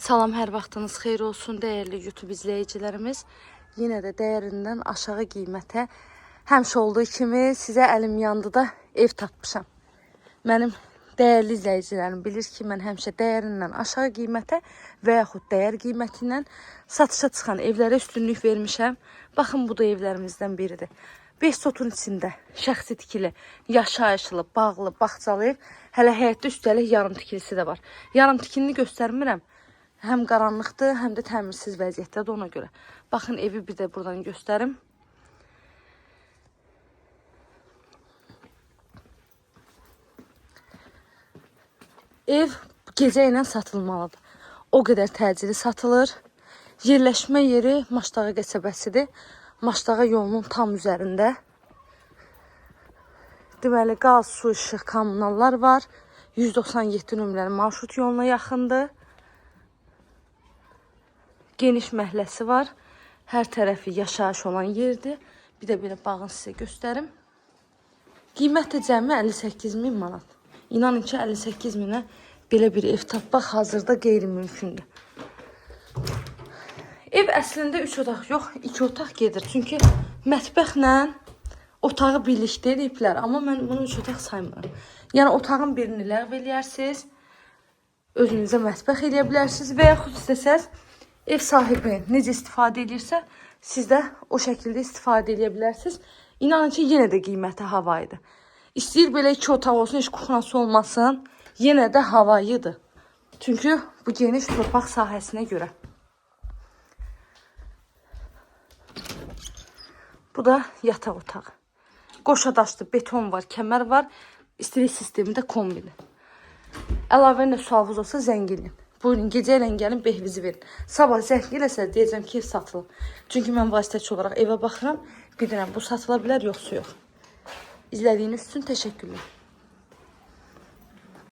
Salam, hər vaxtınız xeyir olsun dəyərli YouTube izləyicilərimiz. Yenə də dəyərindən aşağı qiymətə həmişə olduğu kimi sizə əlim yandı da ev tapmışam. Mənim dəyərli izləyicilərim bilir ki, mən həmişə dəyərindən aşağı qiymətə və yaxud dəyər qiyməti ilə satışa çıxan evlərə üstünlük vermişəm. Baxın, bu da evlərimizdən biridir. 5 sotun içində şəxsi tikili, yaşayışlı, bağlı, bağçalı ev. Hələ həyətdə üstəlik yarım tikilisi də var. Yarım tikilini göstərmirəm. Həm qaranlıqdır, həm də təmirsiz vəziyyətdədir ona görə. Baxın, evi bir də buradan göstərim. Ev gecə ilə satılmalıdır. O qədər təcili satılır. Yerləşmə yeri Maşdağa qəsəbəsidir. Maşdağa yolunun tam üzərində. Deməli, qaz, su, işıq, kommunallar var. 197 nömrəli marşrut yoluna yaxındır. Geniş məhəlləsi var. Hər tərəfi yaşayış olan yerdir. Bir də belə bağını sizə göstərim. Qiymət də cəmi 58.000 manat. İnanın ki, 58.000-ə belə bir ev tapmaq hazırda qeyri-mümkündür. Ev əslində 3 otaq yox, 2 otaq gedir. Çünki mətbəxlə otağı birlikdə ediblər. Amma mən bunu 3 otaq saymıram. Yəni, otağın birini ləğv eləyərsiniz. Özünüzə mətbəx eləyə bilərsiniz. Və yaxud istəsəz, ev sahibi necə istifadə edirsə, siz də o şəkildə istifadə edə bilərsiniz. İnanın ki, yenə də qiyməti havayıdır. İstəyir belə 2 otaq olsun, heç kuxnası olmasın, yenə də havayıdır. Çünki bu geniş torpaq sahəsinə görə. Bu da yataq otağı. Qoşa daşlı beton var, kəmər var. İstilik sistemi də kombili. Əlavə nə sualınız olsa zəng edin. Buyurun, gecə ilə gəlin, behvizi verin. Sabah zəng eləsə deyəcəm ki, ev satılır. Çünki mən vasitəçi olaraq evə baxıram. Bilirəm, bu satıla bilər, yoxsa yox. İzlədiyiniz üçün təşəkkürlər.